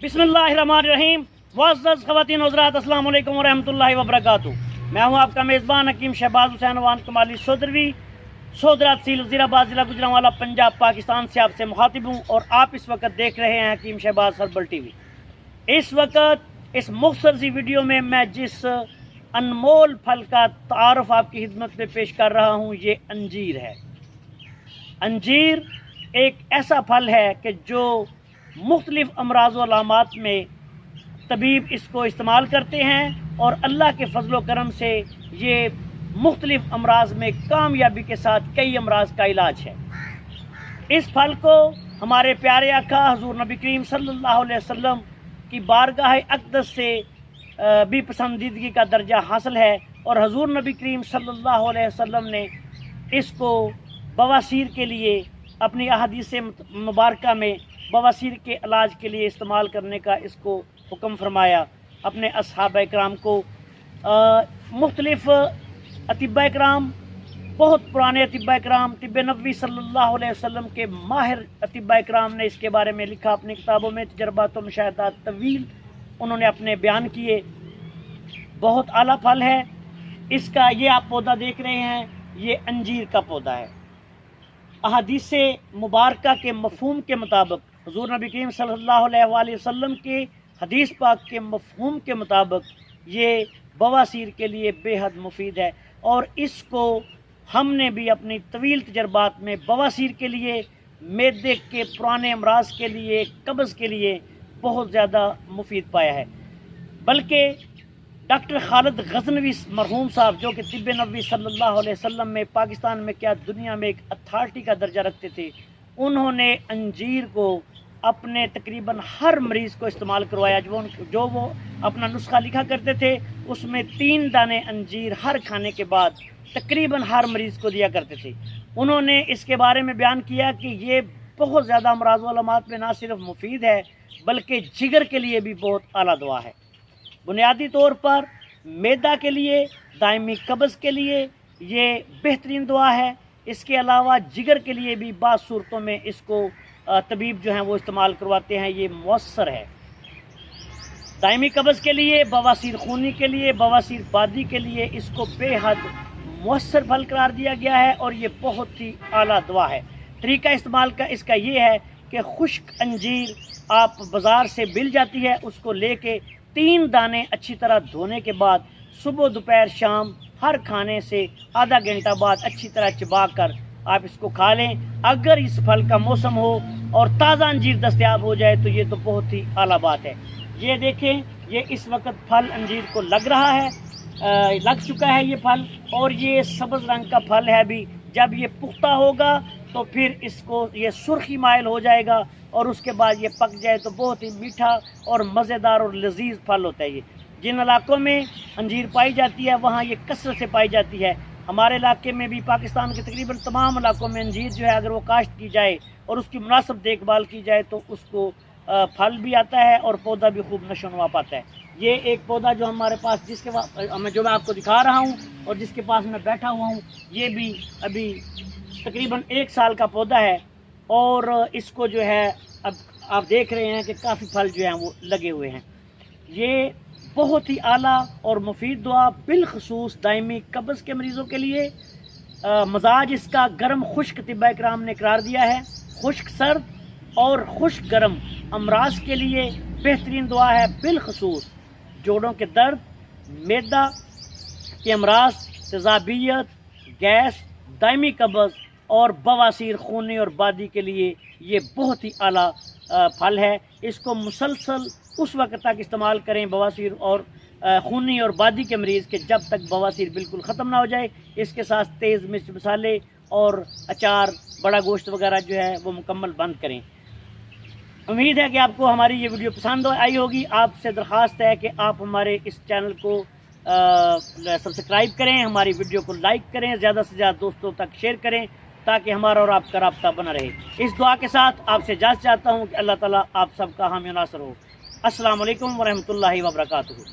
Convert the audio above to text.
बिस्मिल्लाहिर्रहमानिर्रहीम। मुअज़्ज़ज़ ख़वातीन और हज़रात, अस्सलाम वालेकुम वरहमतुल्लाहि वबरकातुहू। मैं हूँ आपका मेज़बान हकीम शहबाज हुसैन वान कमाली सोदरवी, सोदरा तहसील वज़ीराबाद, ज़िला गुजरांवाला, पंजाब, पाकिस्तान से आपसे मुखातिब हूँ और आप इस वक्त देख रहे हैं हकीम शहबाज हर्बल टीवी। इस वक्त इस मुख्तसर सी वीडियो में मैं जिस अनमोल फल का तारुफ आपकी खिदमत में पेश कर रहा हूँ, ये अंजीर है। अंजीर एक ऐसा फल है कि जो मुख्तलिफ़ अमराज़ व अलामात में तबीब इसको इस्तेमाल करते हैं और अल्लाह के फजल व करम से ये मुख्तलिफ़ अमराज़ में कामयाबी के साथ कई अमराज़ का इलाज है। इस फल को हमारे प्यारे आका हज़ूर नबी करीम सल्लल्लाहु अलैहि वसल्लम की बारगाह अक़दस से भी पसंदीदगी का दर्जा हासिल है और हज़ूर नबी करीम सल्लल्लाहु अलैहि वसल्लम ने इसको बवासीर के लिए अपनी अहादीस मुबारका में बवासीर के इलाज के लिए इस्तेमाल करने का इसको हुक्म फरमाया। अपने असहाबा इकराम को मुख्तलिफ़ अतिब्बा इकराम, बहुत पुराने अतिब्बा इकराम, तिब्ब नबवी सल्लल्लाहु अलैहि वसल्लम के माहिर अतिब्बा इकराम ने इसके बारे में लिखा अपनी किताबों में। तजर्बात व मुशाहिदात तवील उन्होंने अपने बयान किए। बहुत आला फल है इसका। ये आप पौधा देख रहे हैं, ये अंजीर का पौधा है। अहादीस मुबारका के मफ़हूम के मुताबिक, हुज़ूर नबी करीम सल्लल्लाहु अलैहि वसल्लम के हदीस पाक के मफ़हूम के मुताबिक ये बवासीर के लिए बेहद मुफीद है और इसको हमने भी अपनी तवील तजर्बात में बवासीर के लिए, मैदे के पुराने अमराज के लिए, कब्ज़ के लिए बहुत ज़्यादा मुफीद पाया है। बल्कि डॉक्टर खालिद गज़नवी मरहूम साहब, जो कि तिब्ब नबवी सल्लल्लाहु अलैहि वसल्लम में पाकिस्तान में क्या दुनिया में एक अथॉरिटी का दर्जा रखते थे, उन्होंने अंजीर को अपने तकरीबन हर मरीज़ को इस्तेमाल करवाया। जो वो अपना नुस्खा लिखा करते थे उसमें 3 दाने अंजीर हर खाने के बाद तकरीबन हर मरीज़ को दिया करते थे। उन्होंने इसके बारे में बयान किया कि ये बहुत ज़्यादा अमराज़ व अलामात में ना सिर्फ मुफीद है बल्कि जिगर के लिए भी बहुत आला दवा है। बुनियादी तौर पर मैदा के लिए, दायमी कब्ज़ के लिए ये बेहतरीन दवा है। इसके अलावा जिगर के लिए भी बाज़ सूरतों में इसको तबीब जो हैं वो इस्तेमाल करवाते हैं। ये मुअस्सर है। दायमी कब्ज़ के लिए, बवासीर खूनी के लिए, बवासीर बादी के लिए इसको बेहद मुअस्सर फल करार दिया गया है और ये बहुत ही आला दवा है। तरीका इस्तेमाल का इसका ये है कि खुश्क अंजीर आप बाज़ार से मिल जाती है, उसको लेके 3 दाने अच्छी तरह धोने के बाद सुबह, दोपहर, शाम हर खाने से आधा घंटा बाद अच्छी तरह चबा कर आप इसको खा लें। अगर इस फल का मौसम हो और ताज़ा अंजीर दस्तयाब हो जाए तो ये तो बहुत ही आला बात है। ये देखें, ये इस वक्त फल अंजीर को लग रहा है, लग चुका है ये फल और ये सब्ज़ रंग का फल है भी। जब ये पुख्ता होगा तो फिर इसको ये सुर्खी माइल हो जाएगा और उसके बाद ये पक जाए तो बहुत ही मीठा और मज़ेदार और लजीज फल होता है। ये जिन इलाकों में अंजीर पाई जाती है वहाँ ये कसरत से पाई जाती है। हमारे इलाके में भी, पाकिस्तान के तकरीबन तमाम इलाकों में अंजीर जो है अगर वो काश्त की जाए और उसकी मुनासिब देखभाल की जाए तो उसको फल भी आता है और पौधा भी खूब नशोनुमा पाता है। ये एक पौधा जो हमारे पास जो मैं आपको दिखा रहा हूँ और जिसके पास मैं बैठा हुआ हूँ, ये भी अभी तकरीबन 1 साल का पौधा है और इसको जो है अब आप देख रहे हैं कि काफ़ी फल जो हैं वो लगे हुए हैं। ये बहुत ही आला और मुफीद दुआ बिलखसूस दायमी कब्ज़ के मरीज़ों के लिए। मजाज इसका गर्म खुश्क तिब्बा इकराम ने करार दिया है। खुश्क सर्द और खुश्क गर्म अमराज के लिए बेहतरीन दुआ है। बिलखसूस जोड़ों के दर्द, मैदा के अमराज, तेज़ाबियत, गैस, दायमी कब्ज़ और बवासीर खूनी और बादी के लिए ये बहुत ही आला फल है। इसको मुसलसल उस वक्त तक इस्तेमाल करें बवासीर और खूनी और बादी के मरीज़ के जब तक बवासीर बिल्कुल ख़त्म ना हो जाए। इसके साथ तेज़ मिर्च मसाले और अचार, बड़ा गोश्त वगैरह जो है वो मुकम्मल बंद करें। उम्मीद है कि आपको हमारी ये वीडियो पसंद आई होगी। आपसे दरख्वास्त है कि आप हमारे इस चैनल को सब्सक्राइब करें, हमारी वीडियो को लाइक करें, ज़्यादा से ज़्यादा दोस्तों तक शेयर करें ताकि हमारा और आपका राब्ता बना रहे। इस दुआ के साथ आपसे इजाज़त चाहता हूँ कि अल्लाह ताला आप सबका हामी नासर हो। अस्सलाम वालेकुम वरहमतुल्लाहि वबरकातुहू।